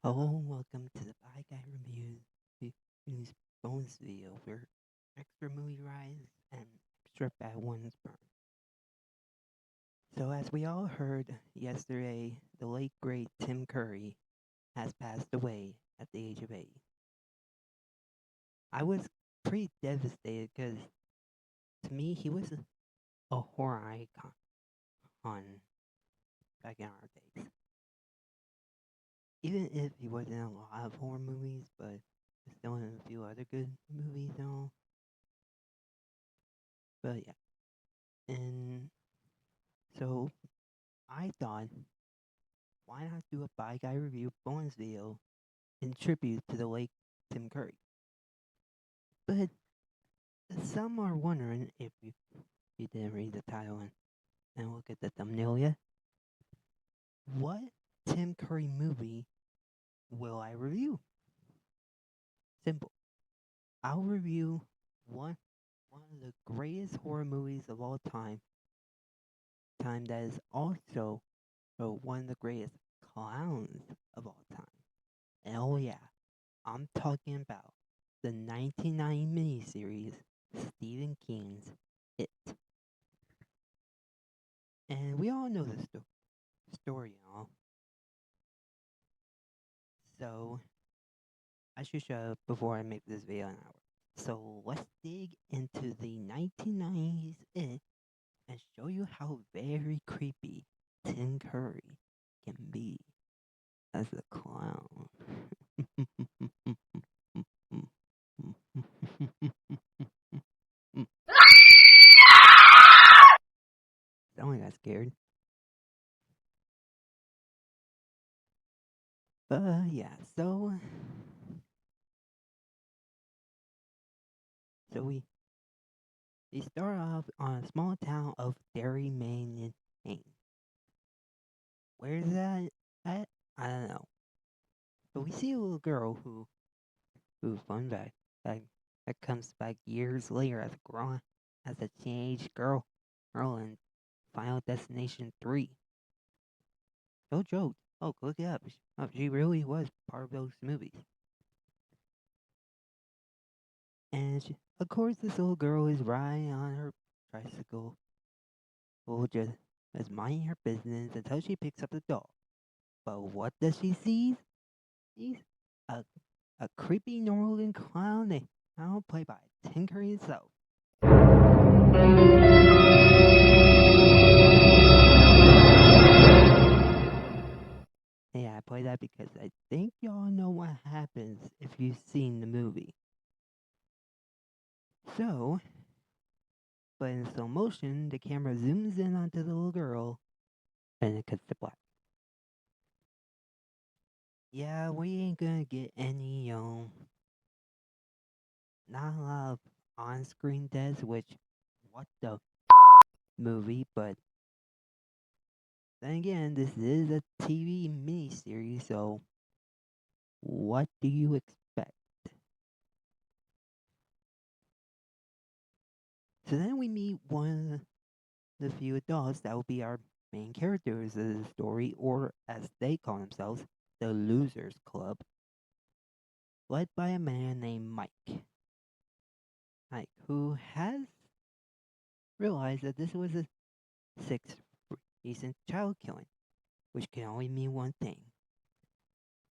Hello and welcome to the Bad Guy Reviews bonus video where extra movie rise and extra bad ones burn. So as we all heard yesterday, the late great Tim Curry has passed away at the age of 80. I was pretty devastated because to me he was a horror icon back in our days. Even if he wasn't in a lot of horror movies, but still in a few other good movies and all. But yeah. And so I thought, why not do a Bad Guy Review bonus video in tribute to the late Tim Curry? But some are wondering if you didn't read the title and look at the thumbnail yet. What Tim Curry movie will I review? Simple. I'll review one of the greatest horror movies of all time that is also one of the greatest clowns of all time. And oh yeah, I'm talking about the 1990 miniseries Stephen King's It. And we all know the story and all. So I should shut up before I make this video an hour. So let's dig into the 1990s It and show you how very creepy Tim Curry can be as a clown. Someone got scared. Yeah, so we start off on a small town of Derry, Maine. Where's that at? I don't know. But we see a little girl who fun fact, that, that comes back years later as a teenage girl in Final Destination 3. No joke. Oh, look it up. She really was part of those movies. And of course, this little girl is riding on her tricycle, just minding her business until she picks up the doll. But what does she see? She's a, a creepy Norwegian clown now played by Tim Curry himself. Yeah, I play that because I think y'all know what happens if you've seen the movie. So, but in slow motion, the camera zooms in onto the little girl, and it cuts to black. Yeah, we ain't gonna get any, not a lot of on-screen deaths, which, what the movie, but then again, this is a TV miniseries, so what do you expect? So then we meet one of the few adults that will be our main characters of the story, or as they call themselves, the Losers Club, led by a man named Mike. Mike, who has realized that this was a sixth recent child killing, which can only mean one thing.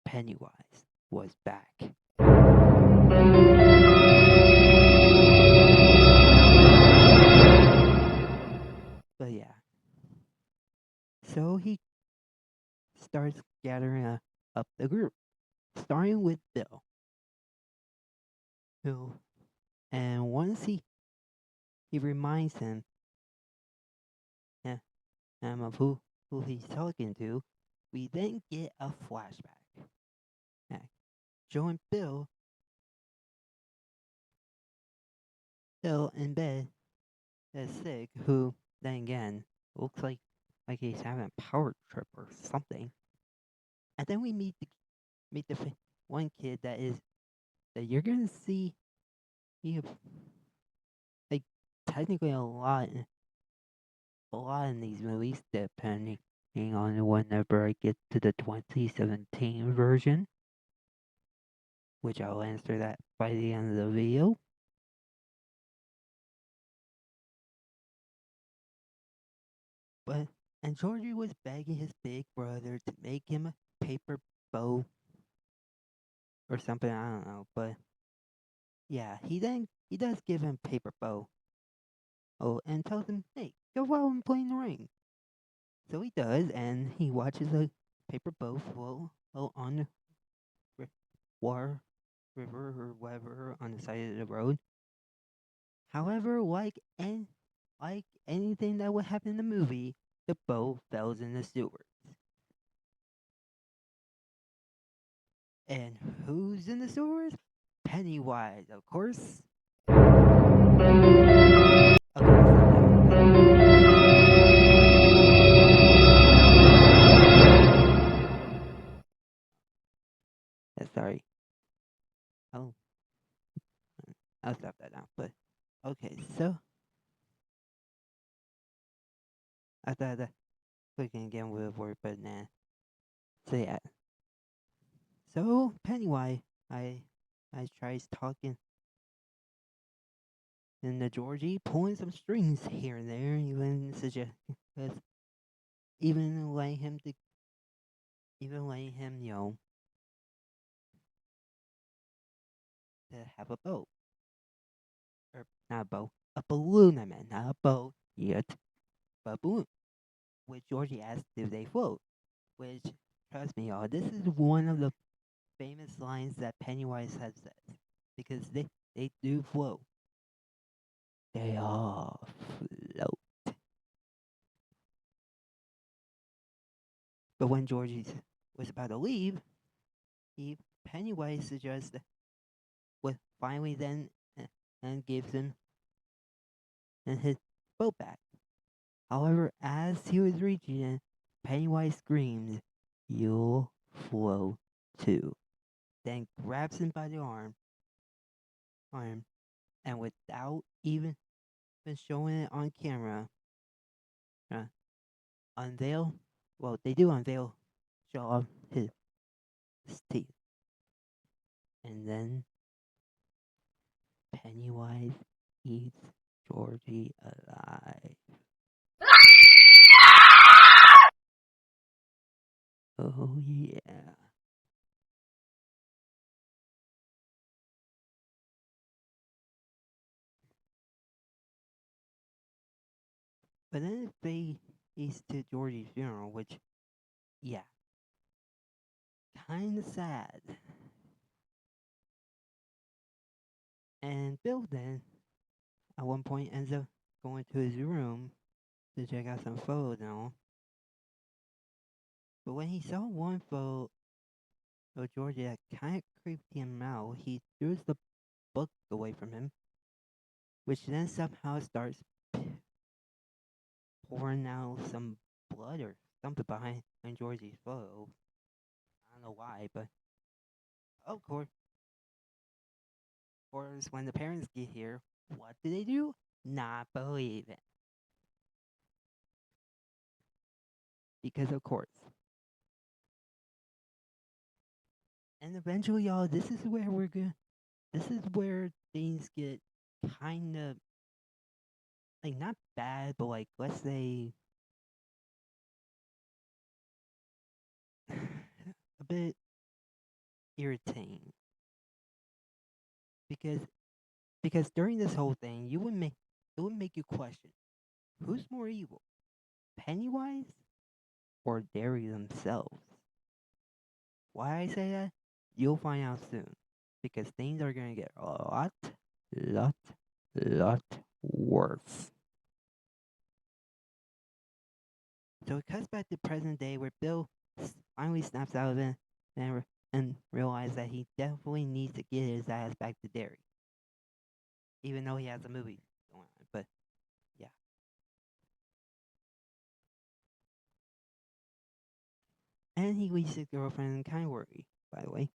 Pennywise was back. But yeah. So he starts gathering up the group, starting with Bill. Who, and once he reminds him of who he's talking to, we then get a flashback. Yeah, showing Bill in bed is sick, who then again looks like he's having a power trip or something. And then we meet the one kid that you're gonna see he like technically a lot in these movies, depending on whenever I get to the 2017 version. which I'll answer that by the end of the video. But and Georgie was begging his big brother to make him a paper bow or something. I don't know, but yeah, he does give him paper bow. Oh, and tells him, "Hey, go out and play in the ring." So he does, and he watches a paper boat float on the water, river, or whatever on the side of the road. However, like anything that would happen in the movie, the boat falls in the sewers. And who's in the sewers? Pennywise, of course. Okay, sorry. Oh, I'll stop that now. But okay, so I thought that clicking again would have worked, but nah. So yeah. So Pennywise, I I tries talking and the Georgie pulling some strings here and there, even suggest even letting him to even letting him, to have a boat. Or not a boat. A balloon I meant, not a boat yet. But a balloon. Which Georgie asked do they float. Which trust me y'all, this is one of the famous lines that Pennywise has said. Because they do float. They all float. But when Georgie was about to leave, he Pennywise suggests with finally then and gives him and his boat back. However, as he was reaching it, Pennywise screams, "You'll float too." Then grabs him by the arm, and without even showing it on camera, uh, unveil. Well, they do unveil, show off his teeth, and then Pennywise eats Georgie alive. Oh yeah. But then it fades to Georgie's funeral, which, yeah, kinda sad. And Bill then, at one point, ends up going to his room to check out some photos and all. But when he saw one photo of Georgie that kind of creeped him out, he throws the book away from him, which then somehow starts pouring out some blood or something behind Georgie's photo. I don't know why, but of course, when the parents get here, what do? Not believe it. Because of course. And eventually, y'all, this is where things get kind of, like, not bad, but, like, let's say, a bit irritating. Because, during this whole thing, it would make you question, who's more evil? Pennywise or Derry themselves? Why I say that? You'll find out soon. Because things are gonna get a lot, lot worse. So it cuts back to present day where Bill finally snaps out of it and realizes that he definitely needs to get his ass back to Derry. Even though he has a movie going on. But yeah. And he leaves his girlfriend kind of worried, by the way.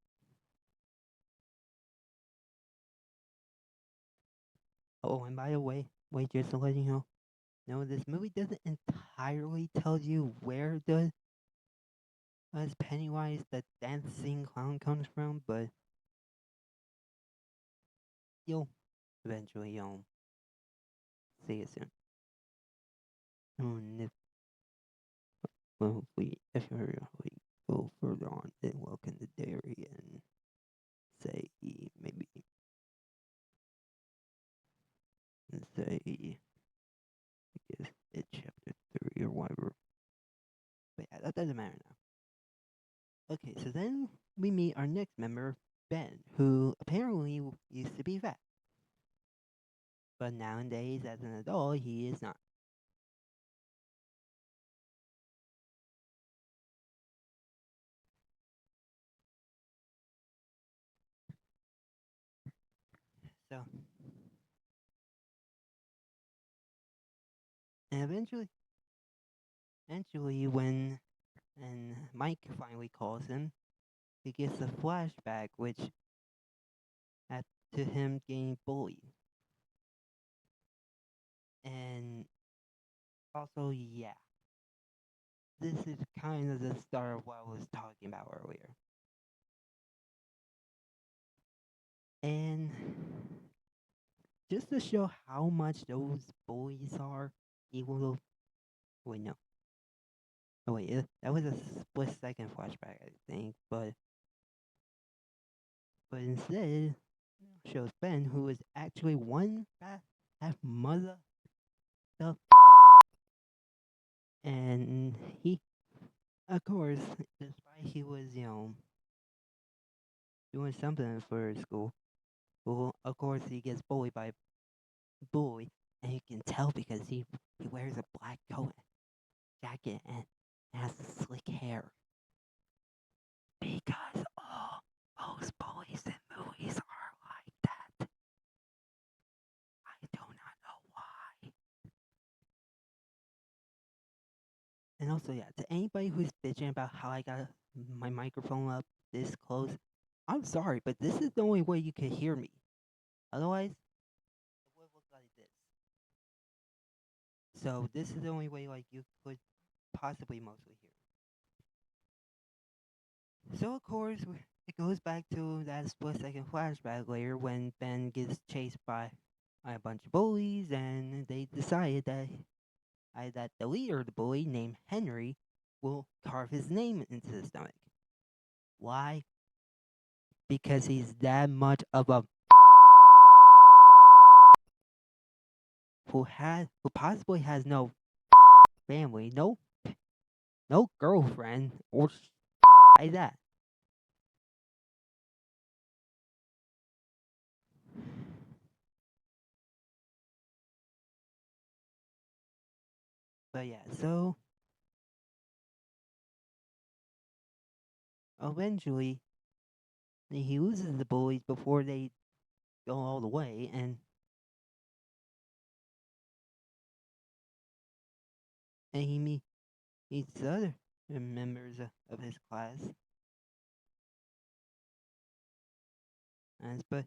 Oh, and by the way, wait, just to let you know, no, this movie doesn't entirely tell you where does Pennywise the dancing clown comes from, but you'll eventually see it soon. And if we go further on, then look in the dairy and say maybe say I guess it's chapter 3 or whatever. But yeah, that doesn't matter now. Okay, so then we meet our next member, Ben, who apparently used to be fat, but nowadays as an adult he is not. So and eventually when and Mike finally calls him, he gets a flashback which at to him getting bullied. And also, yeah, this is kind of the start of what I was talking about earlier. And just to show how much those bullies are equal to. Wait, no. Oh, wait, that was a split second flashback, I think. But instead, shows Ben, who is actually one half mother stuff. And he, of course, despite he was, doing something for school, well, of course, he gets bullied by a bully, and you can tell because he wears a black coat, jacket, and has slick hair. Because all most bullies in movies are like that. I do not know why. And also, yeah, to anybody who's bitching about how I got my microphone up this close, I'm sorry, but this is the only way you can hear me. Otherwise, it would look like this. So this is the only way like you could possibly mostly hear. So of course it goes back to that split second flashback later when Ben gets chased by a bunch of bullies and they decided that the leader of the bully named Henry will carve his name into the stomach. Why? Because he's that much of a who possibly has no family, no girlfriend or like that. But yeah, so eventually he loses the bullies before they go all the way, and meets the other members of his class. And but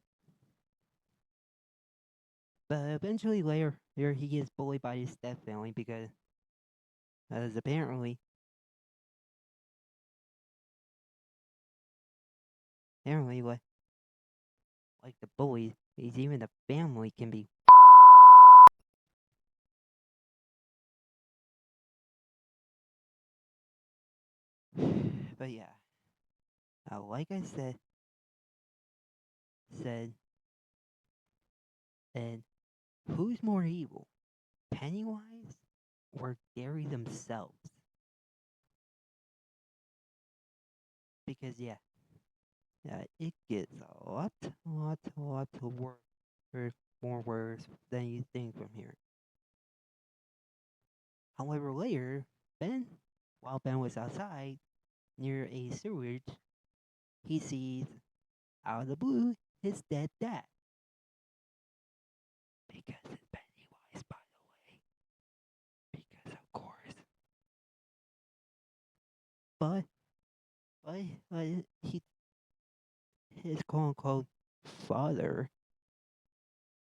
eventually later he gets bullied by his step family because as apparently like the bullies, he's even the family can be. But yeah, like I said, and who's more evil, Pennywise or Gary themselves? Because yeah, it gets a lot of more worse than you think from here. However, later, while Ben was outside near a sewage, he sees out of the blue his dead dad. Because it's Pennywise, by the way. Because of course. But but he his quote unquote father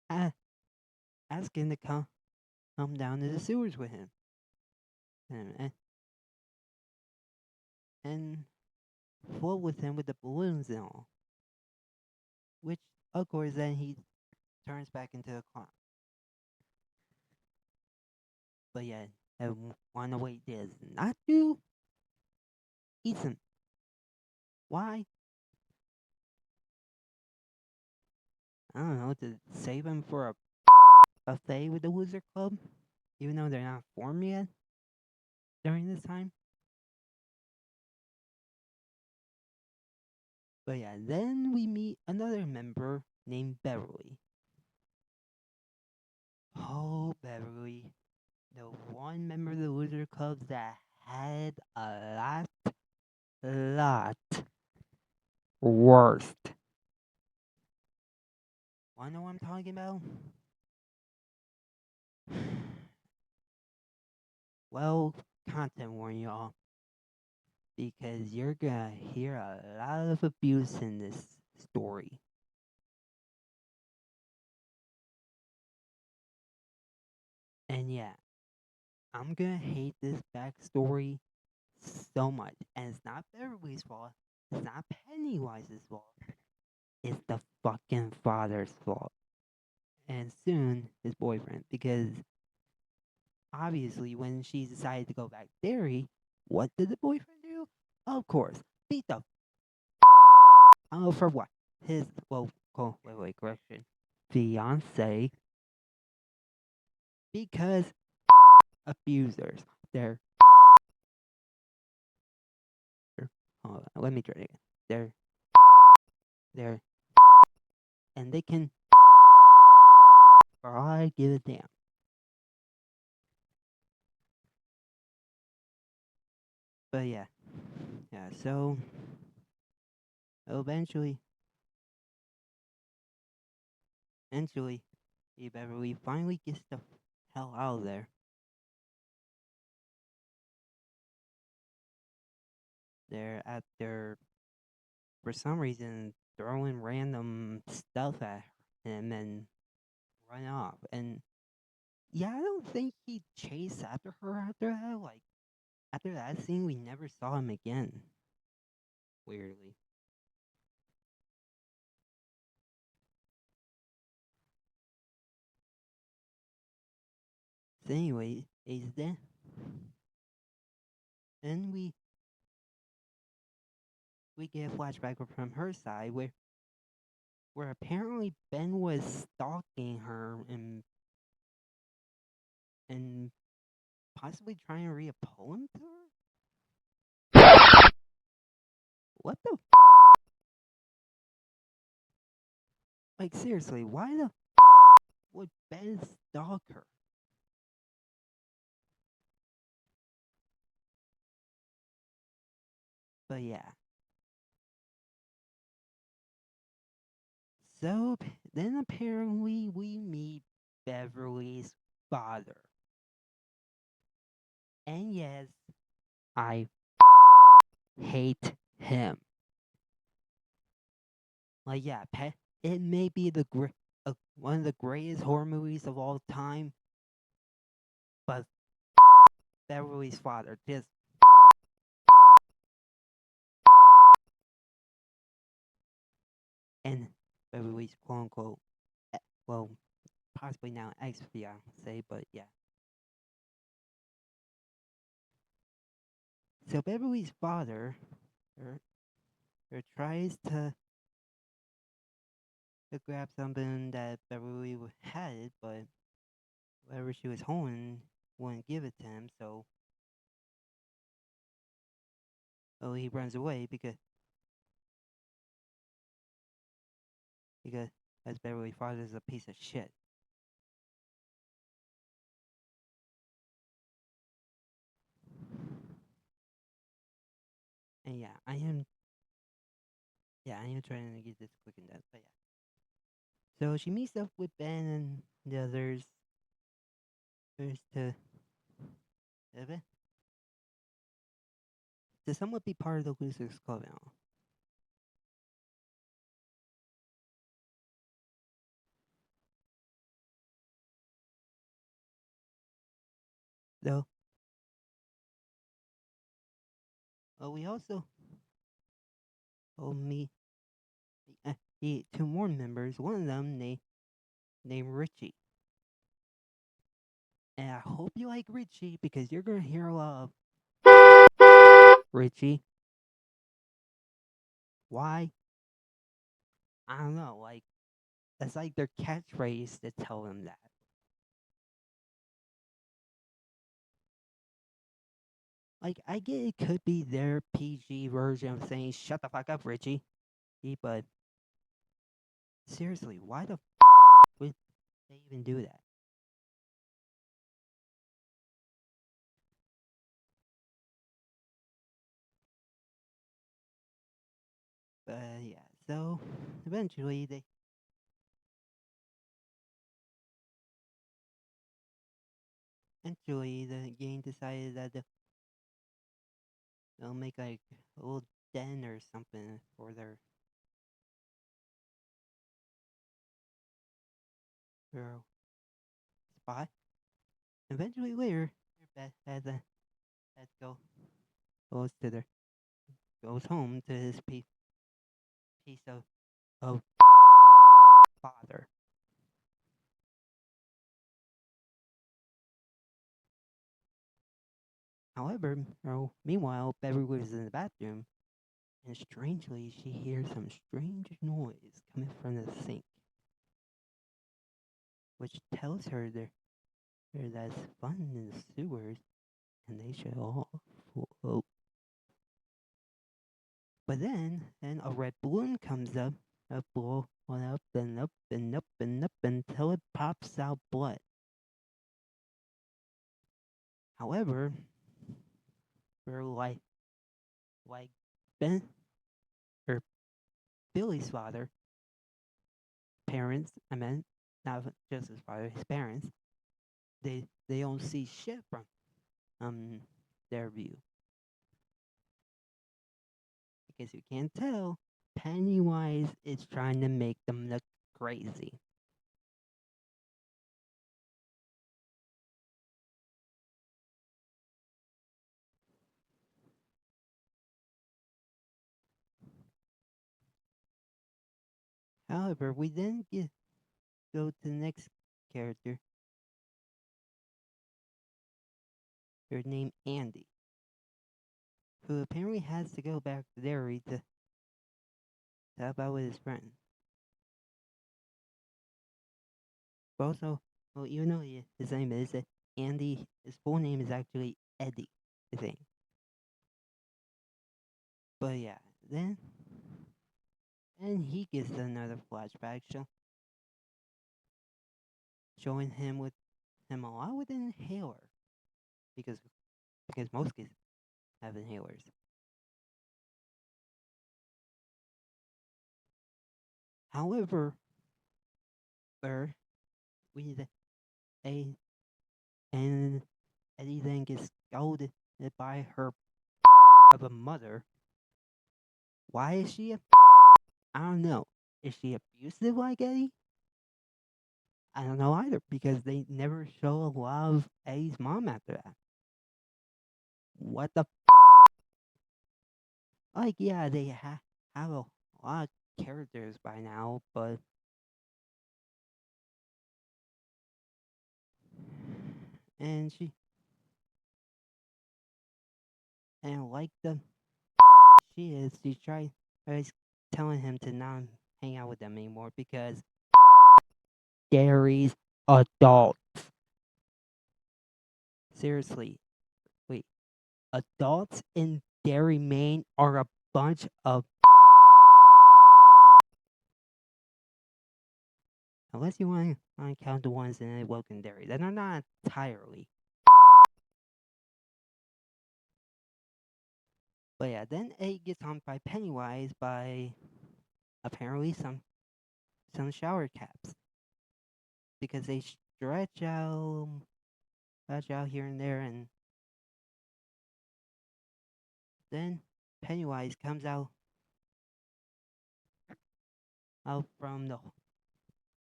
a- asked him to come down to the sewers with him. And and float with him with the balloons and all. Which of course then turns back into a clown. But yeah, I wanna wait does not do. Eats him. Why? I don't know, to save him for a buffet with the Loser Club, even though they're not formed yet during this time. But yeah, then we meet another member named Beverly. Oh, Beverly, the one member of the Loser Club that had a lot worst. Wanna know what I'm talking about? Well, content warning y'all, because you're gonna hear a lot of abuse in this story. And yeah, I'm gonna hate this backstory so much. And it's not Beverly's fault. It's not Pennywise's fault. It's the fucking father's fault. And soon his boyfriend. Because obviously when she decided to go back to Derry, what did the boyfriend do? Of course, beat the I don't know for what. His wait, correction. Fiance, because abusers. They're hold on, let me try it again. They're and they can I give a damn. But yeah. Yeah, so eventually eventually Beverly finally gets the hell out of there. They're at their for some reason throwing random stuff at him and run off. And yeah, I don't think he chased after her after that. Like after that scene, we never saw him again. Weirdly. So anyway, is then then we get a flashback from her side where apparently Ben was stalking her and possibly trying to read a poem to her. What the like seriously? Why the would Ben stalk her? But yeah. So then apparently we meet Beverly's father. And yes, I hate him. Like yeah, it may be one of the greatest horror movies of all time, but Beverly's father just and Beverly's quote unquote well possibly now ex fiance, but yeah. So Beverly's father er, tries to grab something that Beverly had, but whatever she was holding wouldn't give it to him, so he runs away because as Beverly father is a piece of shit. And I am trying to get this quick and done, but yeah. So she meets up with Ben and the others first to somewhat be part of the Losers Club now. Though, we also meet two more members. One of them named Richie. And I hope you like Richie because you're gonna hear a lot of Richie. Why? I don't know. Like that's like their catchphrase to tell them that. Like I get it could be their PG version of saying "Shut the fuck up, Richie," but seriously, why the would they even do that? But yeah, so eventually the gang decided that they'll make like a little den or something for their spot. Eventually later, Beth had to goes to their goes home to his piece of father. However, meanwhile, Beverly was in the bathroom, and strangely, she hears some strange noise coming from the sink, which tells her there's fun in the sewers, and they should all float. But then a red balloon comes up, blow one up and up and up and up until it pops out blood. However, for like Ben or Billy's father, parents, I meant not just his father, his parents, they don't see shit from um their view. Because you can't tell, Pennywise is trying to make them look crazy. However, we then go to the next character, who's named Andy, who apparently has to go back to Derry to help out with his friend. But also, well, even though his name is Andy, his full name is actually Eddie, I think. But yeah, then he gets another flashback showing him a lot with an inhaler because most kids have inhalers. However, er, we a and Eddie then gets scolded by her of a mother. Why is she I don't know. Is she abusive like Eddie? I don't know either because they never show a lot of Eddie's mom after that. What the like? Yeah, they have a lot of characters by now, but and like the she tries telling him to not hang out with them anymore because Gary's adult. Seriously, wait, adults in Derry, Maine are a bunch of unless you want to count the ones in Woken Derry, then are not entirely. But yeah, then A gets on by Pennywise by apparently some shower caps because they stretch out here and there, and then Pennywise comes out from the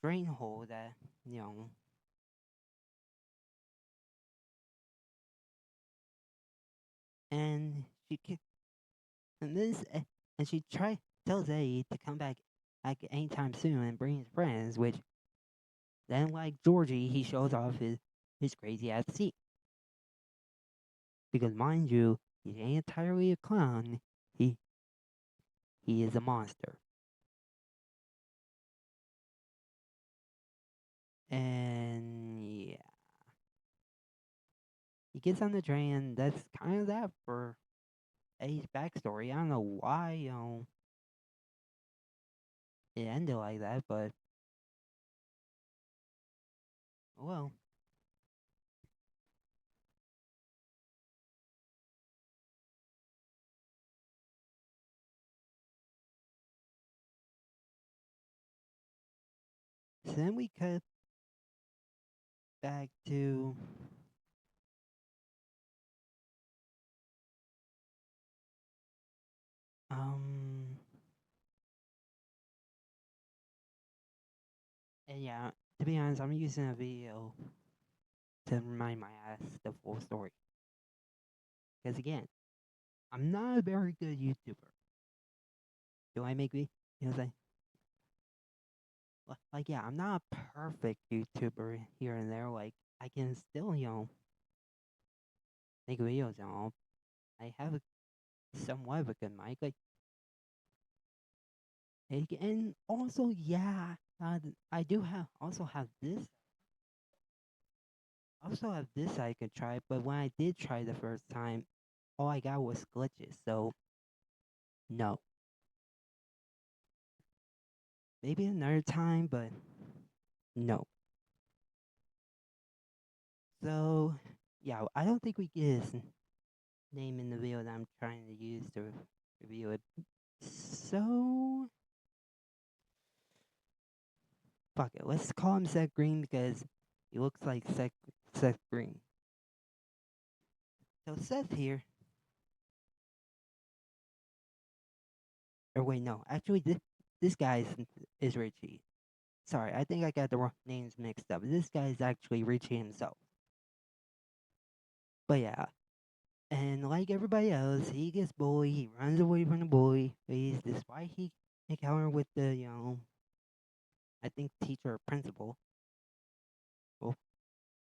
drain hole that you know, and and this and she tells Eddie to come back like anytime soon and bring his friends, which Then, like Georgie, he shows off his crazy ass teeth. Because mind you, he ain't entirely a clown. He he is a monster. And yeah, he gets on the train, and that's kind of that for Eddie's backstory. I don't know why it ended like that, but well. So then we cut back to um and yeah, to be honest, I'm using a video to remind my ass the full story. Because again, I'm not a very good YouTuber. Do I make me? You know what I'm saying? Like yeah, I'm not a perfect YouTuber here and there. Like I can still, make videos and all. I have a somewhat of a good mic. Like and also yeah, I do have also have this. Also have this I could try, but when I did try the first time, all I got was glitches. So no, maybe another time, but no. So yeah, I don't think we get his name in the video that I'm trying to use to review it. So fuck it. Let's call him Seth Green because he looks like Seth Green. So Seth here, or wait, no, actually this guy is Richie. Sorry, I think I got the wrong names mixed up. This guy is actually Richie himself. But yeah, and like everybody else, he gets bullied. He runs away from the bully. He's despite he encounter with the I think teacher or principal. Well,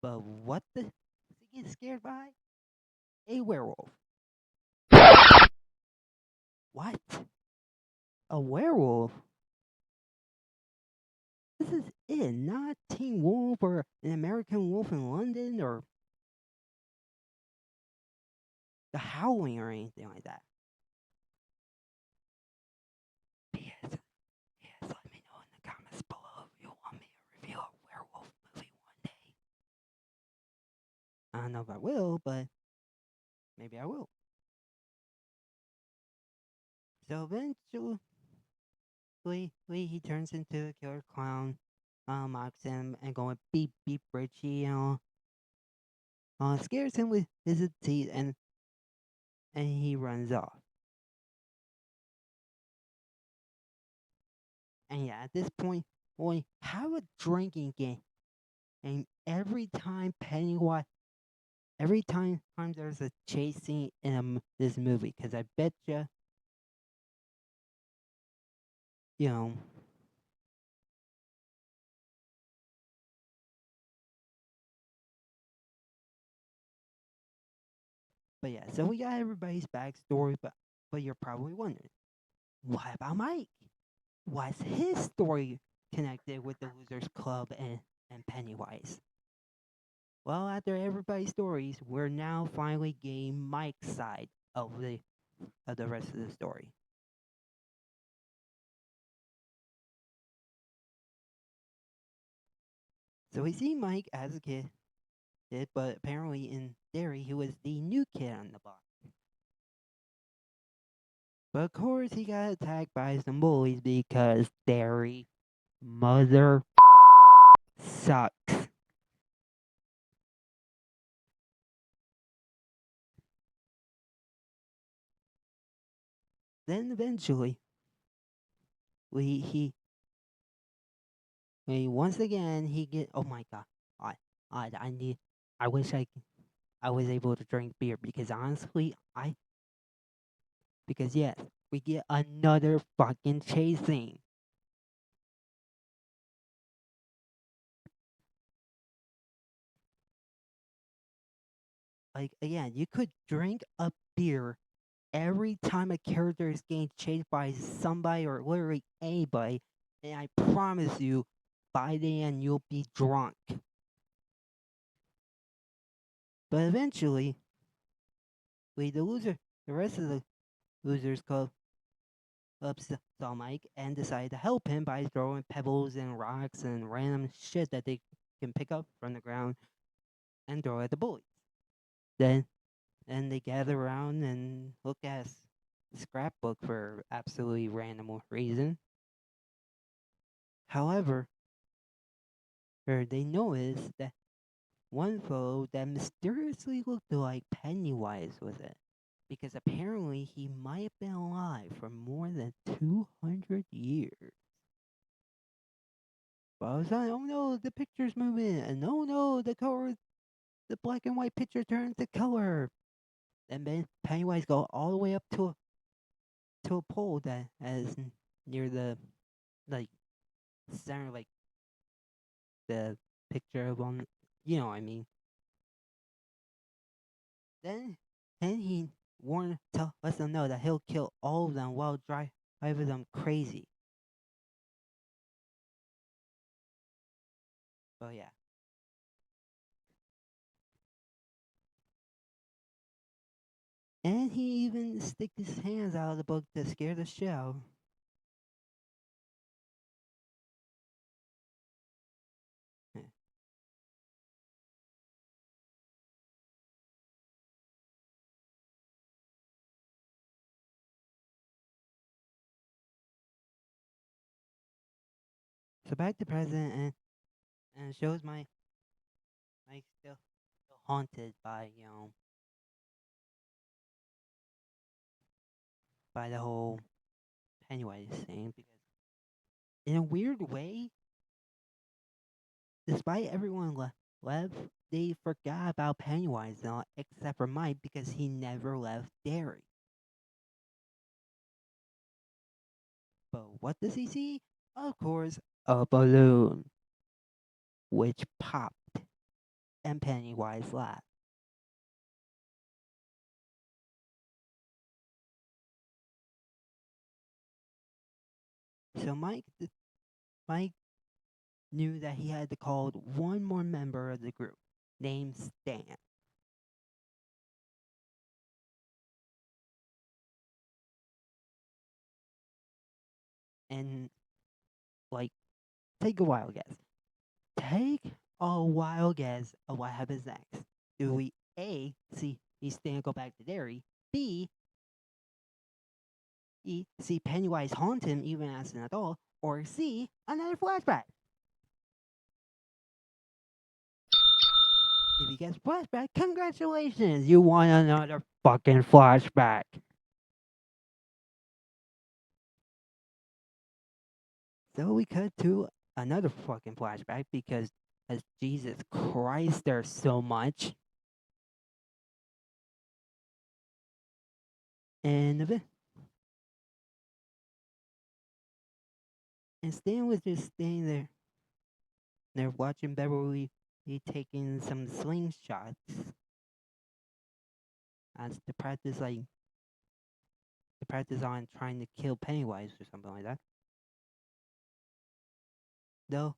but what the does he get scared by? A werewolf. What? A werewolf? This is it, not Teen Wolf or an American Wolf in London or The Howling or anything like that. Yes, yes, let me know in the comments below if you want me to review a werewolf movie one day. I don't know if I will, but maybe I will. So eventually, he turns into a killer clown, mocks him and going beep beep Richie, scares him with his teeth and he runs off. And yeah, at this point, we have a drinking game, and every time there's a chase scene in this movie, because I bet you know. But yeah, so we got everybody's backstory, but you're probably wondering, what about Mike? What's his story connected with the Losers Club and Pennywise? Well, after everybody's stories, we're now finally getting Mike's side of the rest of the story. So we see Mike as a kid, but apparently in Derry he was the new kid on the block. But of course he got attacked by some bullies because Derry mother sucks. Then eventually we he we once again he get oh my god. I I need I wish I was able to drink beer because honestly because yes, we get another fucking chasing. Like again, you could drink a beer every time a character is getting chased by somebody or literally anybody, and I promise you, by the end you'll be drunk. But eventually, the rest of the losers club saw Mike and decided to help him by throwing pebbles and rocks and random shit that they can pick up from the ground and throw at the bullies. Then and they gather around and look at a scrapbook for absolutely random reason. However, they noticed that one photo that mysteriously looked like Pennywise was it. Because apparently he might have been alive for more than 200 years. But I was like, oh no, the picture's moving, and oh no, the black and white picture turned to color. And then Pennywise go all the way up to a pole that is near the like center, like the picture of on, you know what I mean. Then he warned, lets them know that he'll kill all of them while driving them crazy. But yeah. And he even stick his hands out of the book to scare the shit out. Yeah. So back to present, and shows Mike still haunted by by the whole Pennywise thing, because in a weird way, despite everyone left, they forgot about Pennywise now, except for Mike because he never left Derry. But what does he see? Of course, a balloon, which popped, and Pennywise laughed. So Mike knew that he had to call one more member of the group, named Stan. And like, take a wild guess. Take a wild guess of what happens next. Do we A, see Stan go back to Derry? B, see Pennywise haunt him even as an adult? Or C, another flashback? If you guess flashback, congratulations! You won another fucking flashback. So we cut to another fucking flashback because, as Jesus Christ, there's so much. And Stan was just staying there. They're watching Beverly taking some slingshots as to practice on trying to kill Pennywise or something like that. Though,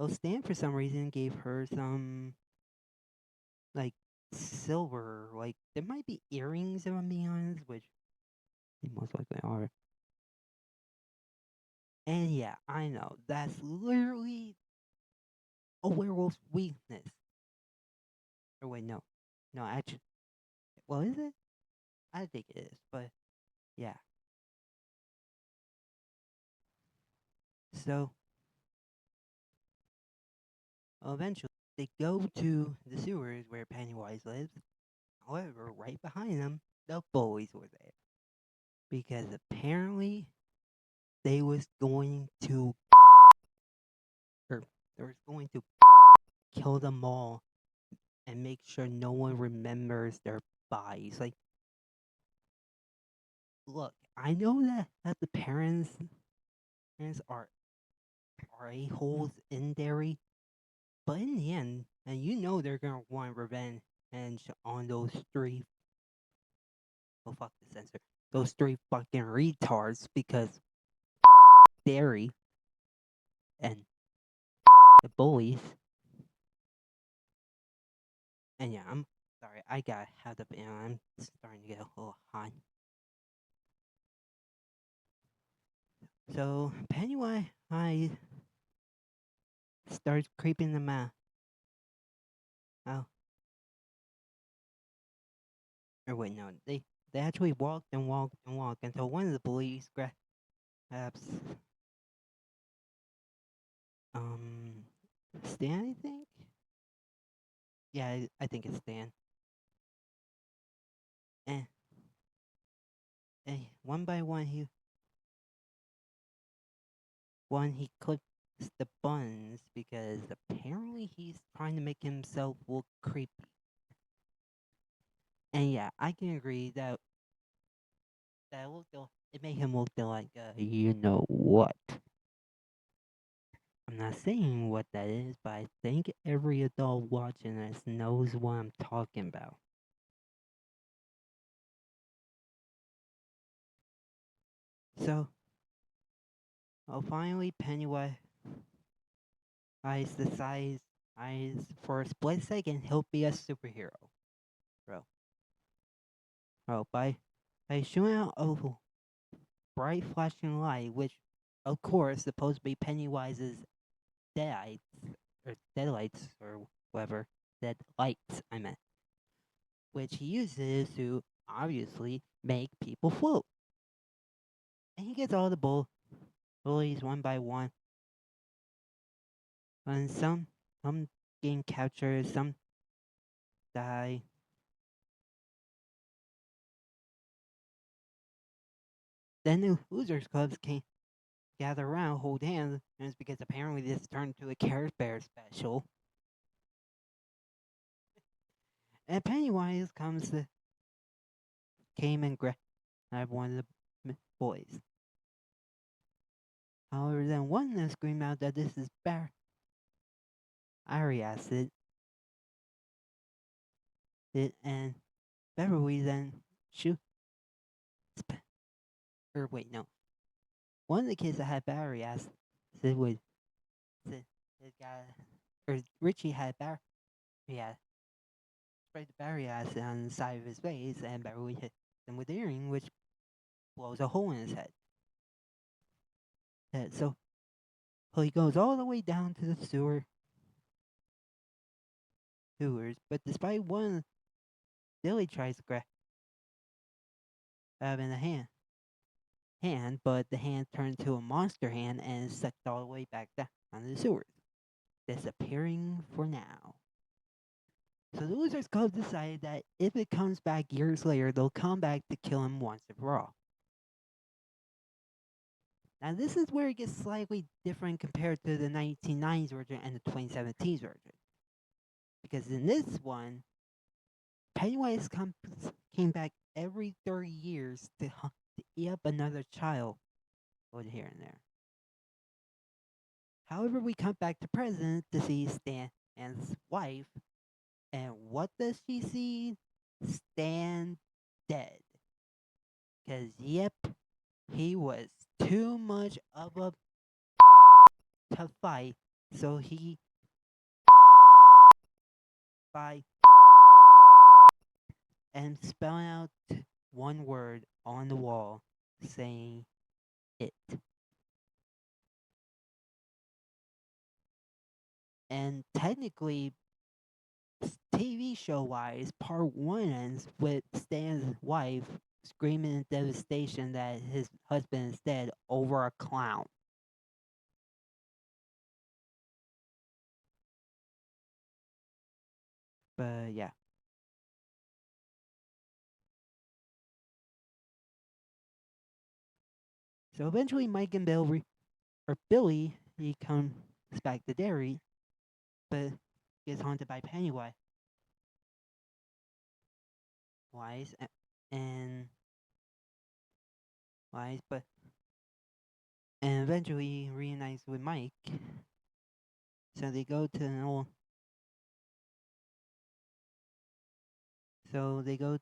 Stan for some reason gave her some like silver, like there might be earrings if I'm being honest, which they most likely are. And yeah, I know that's literally a werewolf's weakness. Or wait, no, actually, well, is it? I think it is, but yeah. So eventually, they go to the sewers where Pennywise lives. However, right behind them, the bullies were there because apparently they was going to, or they was going to kill them all and make sure no one remembers their bodies. Like, look, I know that the parents are a-holes in Derry, but in the end, and you know they're gonna want revenge. and on those three, oh fuck the censor, those three fucking retards because Derry and the bullies. And yeah, I'm sorry, I got have the I'm starting to get a little hot. So Pennywise, I starts creeping them out. Or wait, no, they actually walked and walked and walked until one of the bullies grabs um Stan, I think. Yeah, I think it's Stan. And, and one by he clips the buns because apparently he's trying to make himself look creepy. And yeah, I can agree that it made him look like you know what. I'm not saying what that is, but I think every adult watching this knows what I'm talking about. So, well, finally, Pennywise decides, for a split second, he'll be a superhero. Bro. Oh, by shooting out a bright flashing light, which, of course, supposed to be Pennywise's deadites, or deadlights, or whatever, dead lights, I meant, which he uses to obviously make people float. And he gets all the bullies one by one, and some getting captured, some die. Then the losers clubs came gather around, hold hands, and it's because apparently this turned to a Care Bear special. And Pennywise came and grabbed one of the boys. However, then one of them screamed out that this is Ari acid, and Beverly then shoot. Or wait, no. One of the kids that had battery acid would said it got, or Richie had battery acid, sprayed the battery acid on the side of his face, and Beverly hit him with the earring, which blows a hole in his head. So he goes all the way down to the sewers, but despite one, Billy tries to grab him in the hand, but the hand turned to a monster hand and sucked all the way back down the sewers, disappearing for now. So the Losers Club decided that if it comes back years later, they'll come back to kill him once and for all. Now this is where it gets slightly different compared to the 1990s version and the 2017 version. Because in this one, Pennywise came back every 30 years to eat up another child over here and there. However, we come back to present to see Stan and his wife, and what does she see? Stan dead. Because, yep, he was too much of a to fight, so he by and spelling out one word on the wall saying it. And technically, TV show wise, part one ends with Stan's wife screaming in devastation that his husband is dead over a clown. But yeah. So eventually, Mike and or Billy, he comes back to Derry, but gets haunted by Pennywise. Wise and Wise, but and eventually reunites with Mike. So they go to an old So they go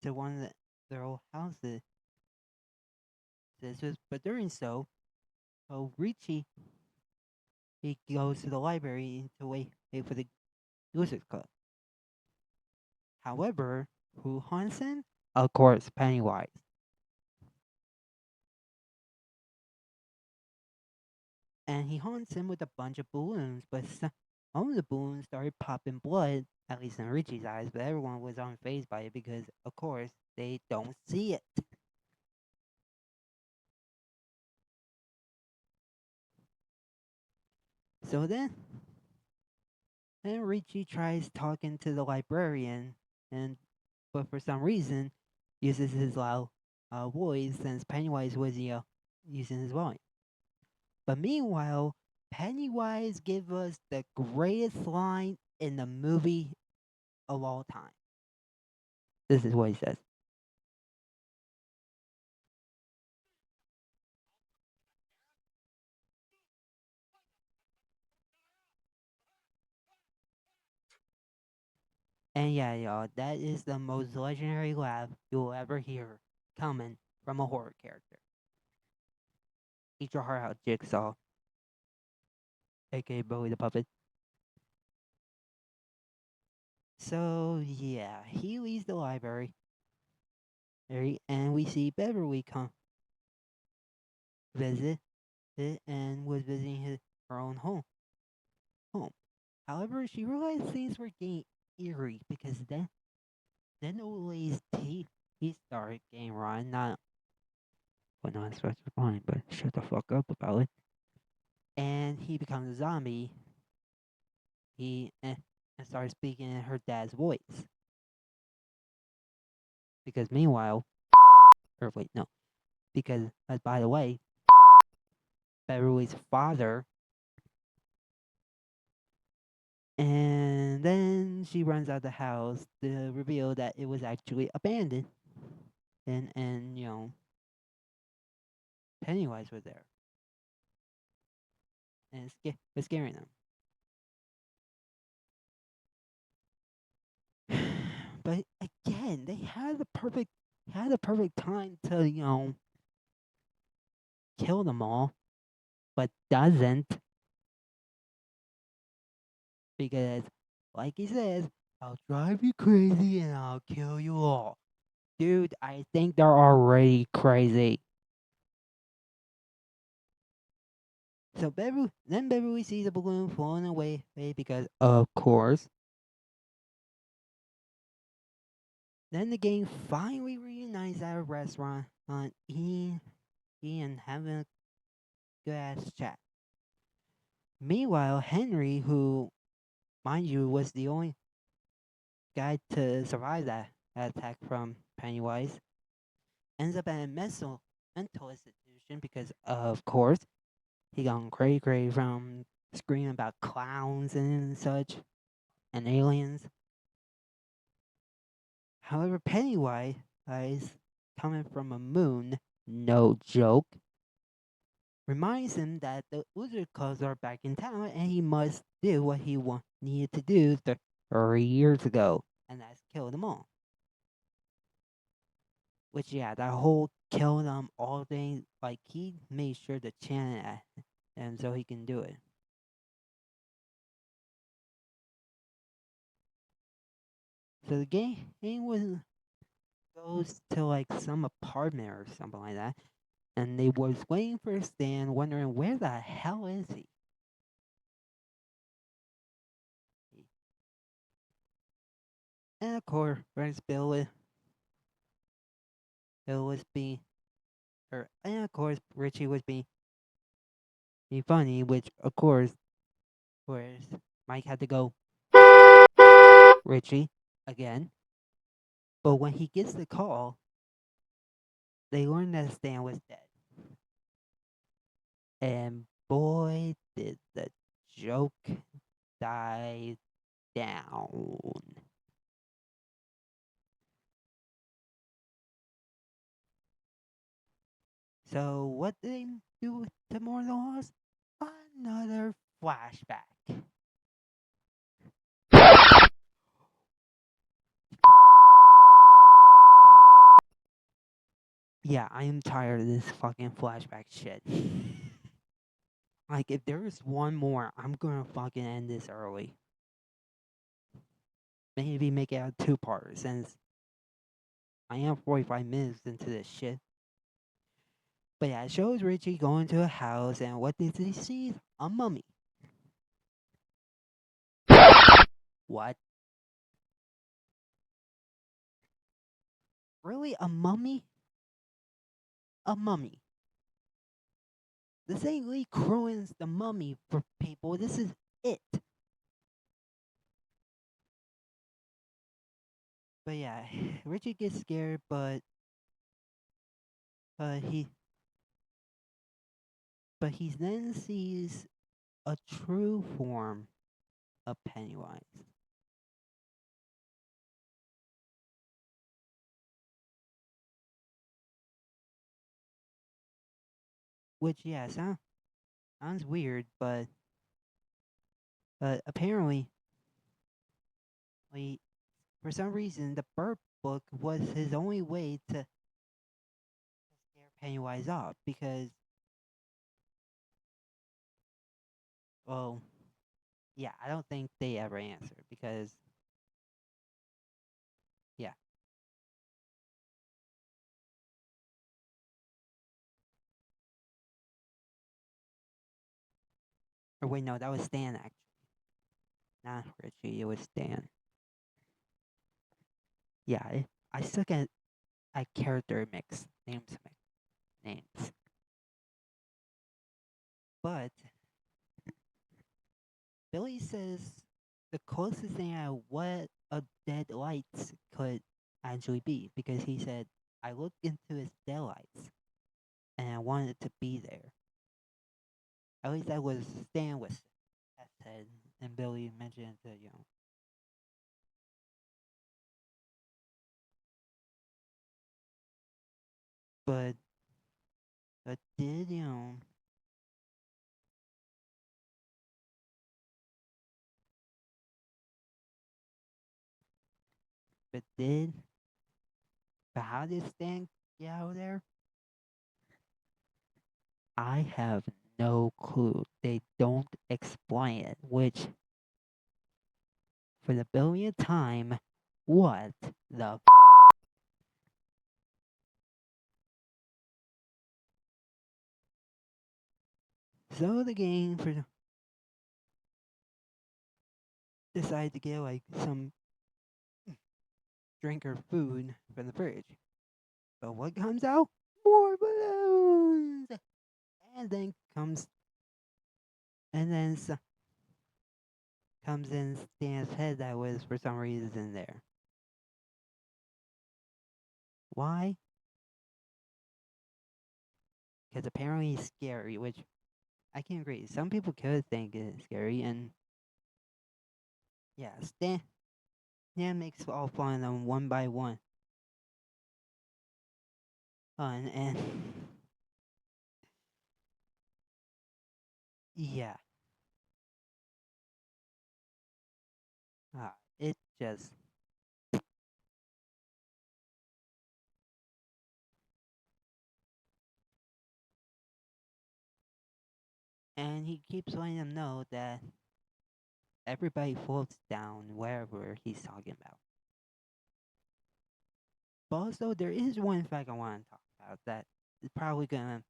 to one of their old houses. But during so, Richie he goes to the library to wait for the Wizard Club. However, who haunts him? Of course, Pennywise. And he haunts him with a bunch of balloons, but some of the balloons started popping blood, at least in Richie's eyes, but everyone was unfazed by it because, of course, they don't see it. So then Richie tries talking to the librarian, and but for some reason uses his loud voice since Pennywise was using his volume. But meanwhile, Pennywise gives us the greatest line in the movie of all time. This is what he says. And yeah, y'all, that is the most legendary laugh you'll ever hear coming from a horror character. Eat your heart out, Jigsaw, aka Bowie the Puppet. So yeah, he leaves the library, and we see Beverly come visit it and was visiting her own home. However, she realized things were getting eerie because then the old lady's teeth he started getting rotten. Not specifying, but shut the fuck up about it. And he becomes a zombie. And started speaking in her dad's voice. Because meanwhile, or wait, no, because by the way, Beverly's father. And then she runs out the house to reveal that it was actually abandoned. And Pennywise was there and was scaring them. But again, they had the perfect time to kill them all, but doesn't because, like he says, I'll drive you crazy and I'll kill you all. Dude, I think they're already crazy. So Beverly sees a balloon falling away because, of course. Then the gang finally reunites at a restaurant on eating and having a good ass chat. Meanwhile, Henry, who, mind you, was the only guy to survive that attack from Pennywise, ends up at a mental institution because, of course, he gone cray from screaming about clowns and such and aliens. However, Pennywise is coming from a moon, no joke, reminds him that the Wizard Clubs are back in town and he must do what he needed to do 3 years ago, and that's kill them all. Which, yeah, that whole kill them all thing, like, he made sure to chant it, and so he can do it. So the game goes to, like, some apartment or something like that, and they was waiting for Stan, wondering where the hell is he? And of course, where's Bill was being, and of course, Richie was being funny, which of course, whereas Mike had to go, Richie, again. But when he gets the call, they learn that Stan was dead. And boy, did the joke die down. So what did they do with Tomorrow Lost? Another flashback. Yeah, I am tired of this fucking flashback shit. Like, if there's one more, I'm gonna fucking end this early. Maybe make it a two-parter since I am 45 minutes into this shit. But yeah, it shows Richie going to a house, and what does he see? A mummy. What? Really? A mummy? A mummy. This ain't Lee Cronin's The Mummy for people. This is it. But yeah, Richie gets scared, but he but he then sees a true form of Pennywise. Which yeah, sounds weird, but apparently, like, for some reason, the Bird book was his only way to scare Pennywise off because, well, yeah, I don't think they ever answered because, yeah. Or wait, no, that was Stan actually, not Richie. It was Stan. Yeah, I suck at character names. But Billy says the closest thing at what a dead lights could actually be because he said I looked into his dead lights and I wanted to be there. At least that was Stan was said, and Billy mentioned it to but did but did but how did Stan get out of there? I have no clue. They don't explain it, which for the billionth time, what the so the gang for decide to get like some drink or food from the fridge. But what comes out? More balloons! And then and then comes in Stan's head that was for some reason in there. Why? Because apparently it's scary, which I can agree. Some people could think it's scary, and yeah, Stan makes all fun of them one by one. And yeah, it just and he keeps letting them know that everybody floats down wherever he's talking about. But also, there is one fact I want to talk about that is probably gonna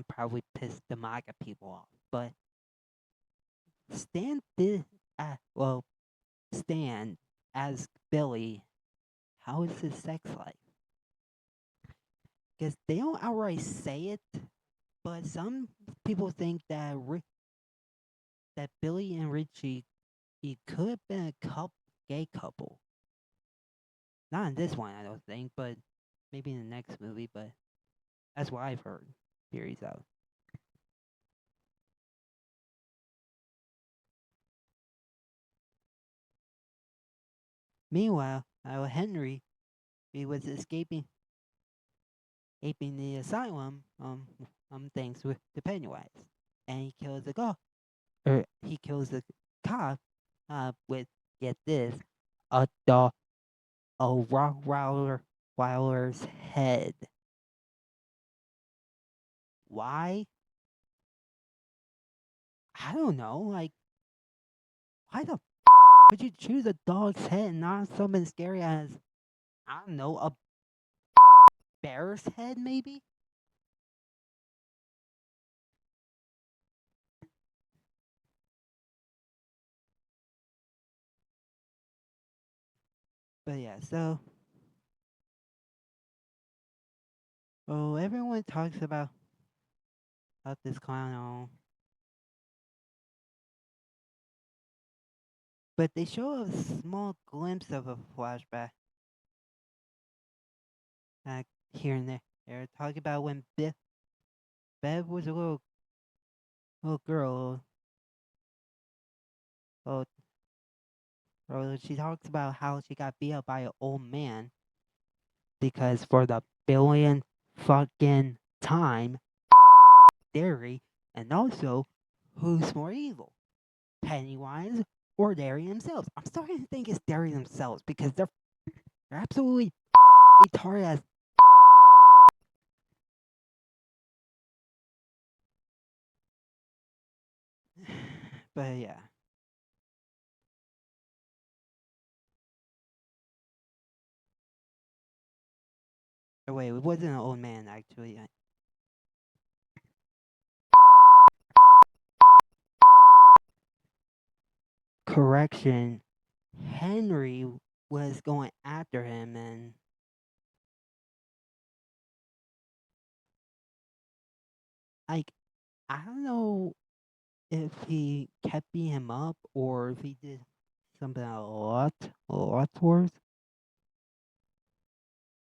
probably piss the MAGA people off. But Stan did, well, Stan asked Billy, "How is his sex life?" Because they don't outright say it, but some people think that that Billy and Richie he could have been a gay couple. Not in this one, I don't think, but maybe in the next movie. But that's what I've heard theories of. Meanwhile, Henry, he was escaping the asylum, thanks with the Pennywise, and he kills the or he kills the cop, with get this, a dog, a rock roller Wilder's head. Why? I don't know. Like, why the would you choose a dog's head and not something scary as, I don't know, a bear's head, maybe? But yeah, so, oh, everyone talks about this clown, oh, but they show a small glimpse of a flashback here and there. They're talking about when Bev was a little girl. Oh, she talks about how she got beat up by an old man because for the billion fucking time, Derry, and also who's more evil, Pennywise or Derry themselves? I'm starting to think it's Derry themselves because they're absolutely retarded as. But yeah. Oh, wait, it wasn't an old man actually. Correction, Henry was going after him, and like I don't know if he kept beating him up or if he did something a lot worse.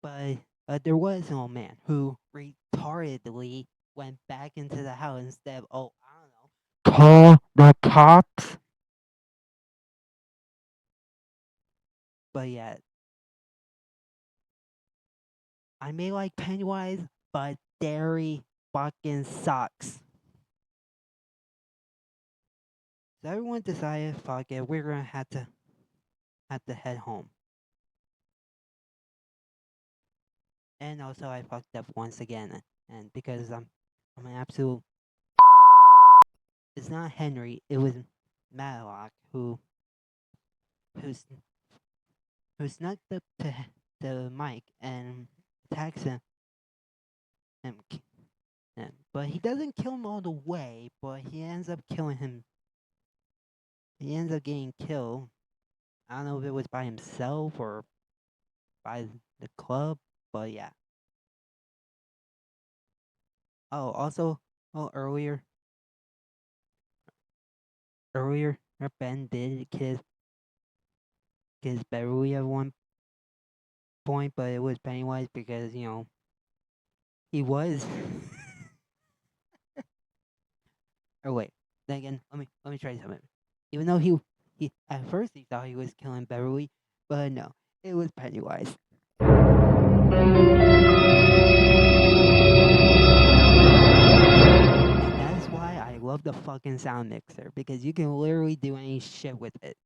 But there was an old man who retardedly went back into the house instead of, oh, I don't know, call the cops. But yeah, I may like Pennywise, but Derry fucking sucks. So everyone decided, fuck it, we're gonna have to head home. And also, I fucked up once again, and because I'm an absolute. It's not Henry. It was Matlock who's who snuck up to Mike and attacks him, but he doesn't kill him all the way. But he ends up killing him. He ends up getting killed. I don't know if it was by himself or by the club, but yeah. Oh, also, oh earlier, Ben did kiss Beverly at one point, but it was Pennywise because he was. Oh wait, then again, let me try something. Even though he at first he thought he was killing Beverly, but no, it was Pennywise. And that's why I love the fucking sound mixer because you can literally do any shit with it.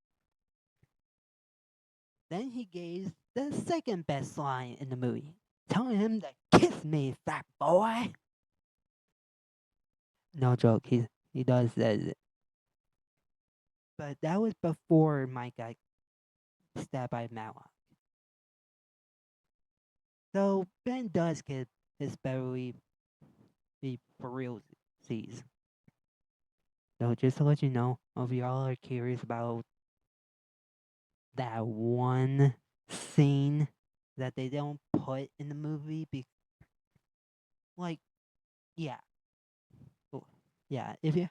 Then he gave the second best line in the movie, telling him to kiss me, fat boy. No joke, he does that. But that was before Mike got stabbed by Matlock. So Ben does get his Beverly be for real sees. So just to let you know, if y'all are curious about that one scene that they don't put in the movie, like, yeah, oh, yeah, if you,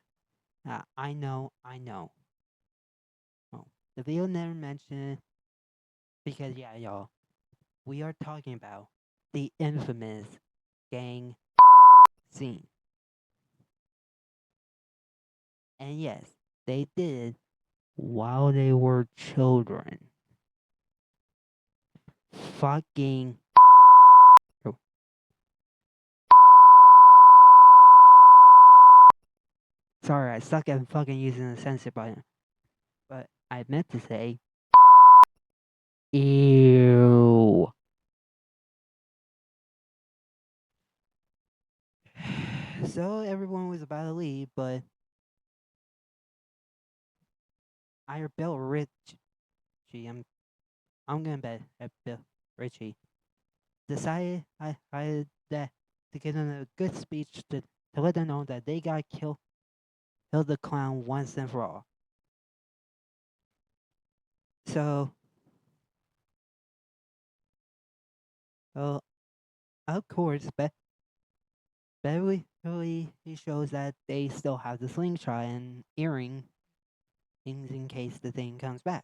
I know. Oh, the video never mentioned it because, yeah, y'all, we are talking about the infamous gang scene. And yes, they did while they were children. Fucking. Oh, sorry, I suck at fucking using the censor button. But I meant to say, ew. So everyone was about to leave, but I Bill Richie. I'm gonna bet at Bill Richie decided I that to give them a good speech to let them know that they got kill the clown once and for all. So, well, of course, Beverly he shows that they still have the slingshot and earring things in case the thing comes back.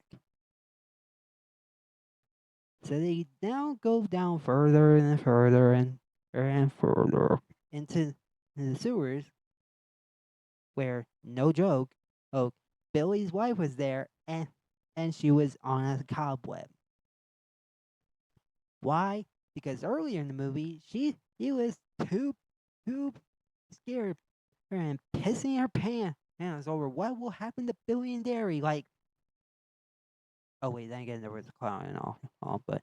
So they now go down further and further and further into the sewers, where no joke, oh, Billy's wife was there and she was on a cobweb. Why? Because earlier in the movie, he was too scared and pissing her pants over what will happen to Billy and Derry. Like, oh wait, then again there was a clown and all. But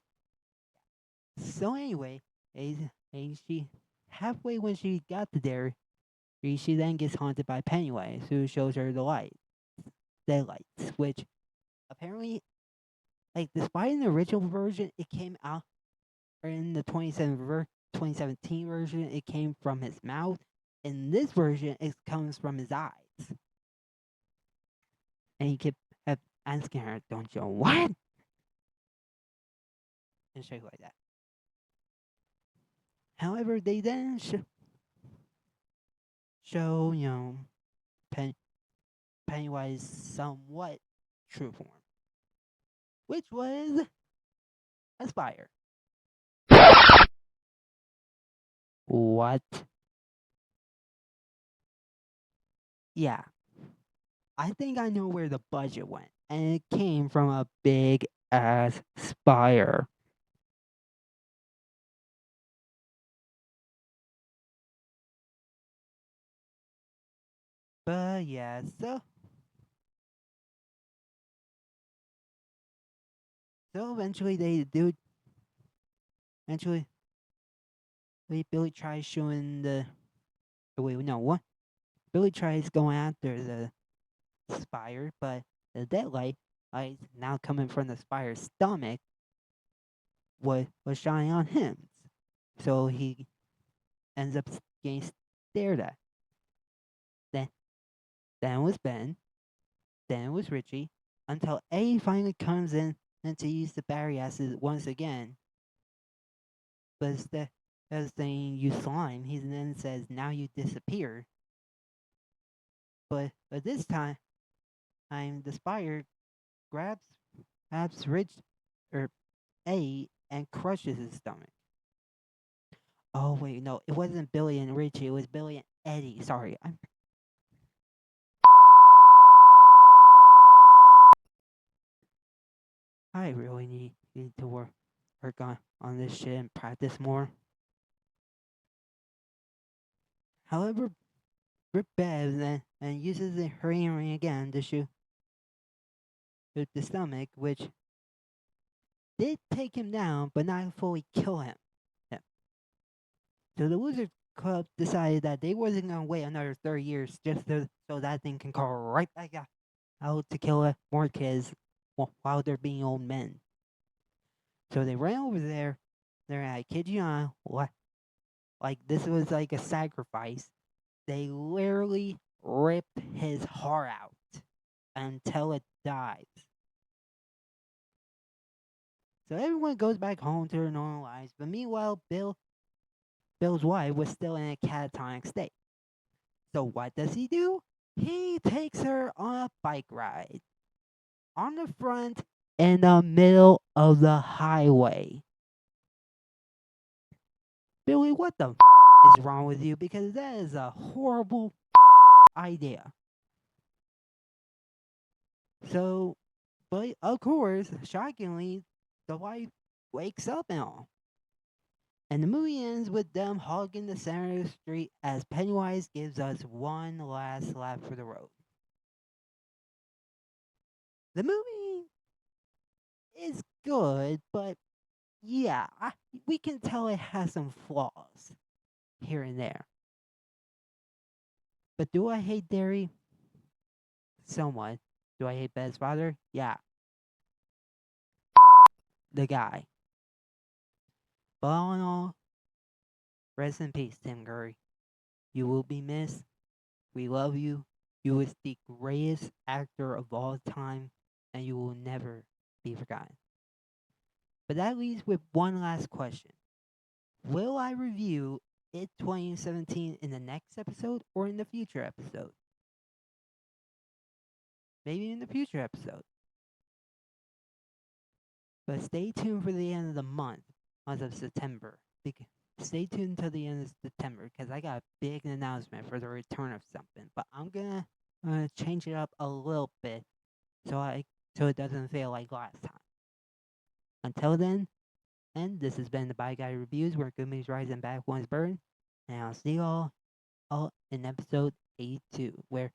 so anyway, she halfway when she got to Derry, she then gets haunted by Pennywise, who shows her the lights, which apparently, like, despite in the original version, it came out, or in the 2017 version, it came from his mouth. In this version, it comes from his eyes. And he kept asking her, "Don't you what?" And shit like that. However, they then show Pen- Pennywise somewhat true form, which was a spire. What? Yeah, I think I know where the budget went, and it came from a big ass spire. But yeah, so eventually they do. Eventually, Billy tries showing the. Oh, wait, no, what? Billy tries going after the spire, but the deadlight light now coming from the spire's stomach was shining on him. So he ends up getting stared at. Then then it was Ben, then it was Richie, until A finally comes in and to use the battery acid once again. But instead of saying you slime, he then says now you disappear. But this time the spire grabs Rich or A and crushes his stomach. Oh wait, no, it wasn't Billy and Richie. It was Billy and Eddie. Sorry, I really need to work on this shit and practice more. However, Rip Babs and uses the Hurricane Ring again to shoot the stomach, which did take him down, but not fully kill him. Yeah. So the Wizard Club decided that they wasn't gonna wait another 30 years just so that thing can crawl right back out to kill more kids while they're being old men. So they ran over there. I kid you not, like this was like a sacrifice. They literally ripped his heart out until it dies. So everyone goes back home to their normal lives, but meanwhile, Bill's wife was still in a catatonic state. So what does he do? He takes her on a bike ride on the front in the middle of the highway. Billy, what the is wrong with you? Because that is a horrible idea. So, but of course, shockingly, the wife wakes up and all. And the movie ends with them hogging the center of the street as Pennywise gives us one last lap for the road. The movie is good, but yeah, we can tell it has some flaws here and there. But do I hate Derry? Somewhat. Do I hate Bez's father? Yeah, the guy. But all in all, rest in peace, Tim Curry. You will be missed. We love you. You was the greatest actor of all time, and you will never be forgotten. But that leaves with one last question. Will I review It 2017 in the next episode or in the future episode? Maybe in the future episode. But stay tuned for the end of the month of September. Stay tuned till the end of September because I got a big announcement for the return of something. But I'm gonna change it up a little bit so it doesn't feel like last time. Until then, and this has been the Bye Guy Reviews where good movies rise and bad ones burn. And I'll see you all in episode 82 where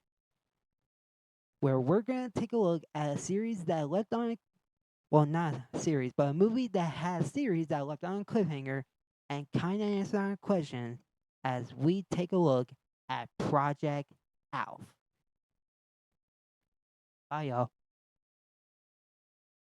we're gonna take a look at a series that left on well, not a series, but a movie that has series that left on a cliffhanger and kind of answer our question as we take a look at Project Alf. Bye, y'all.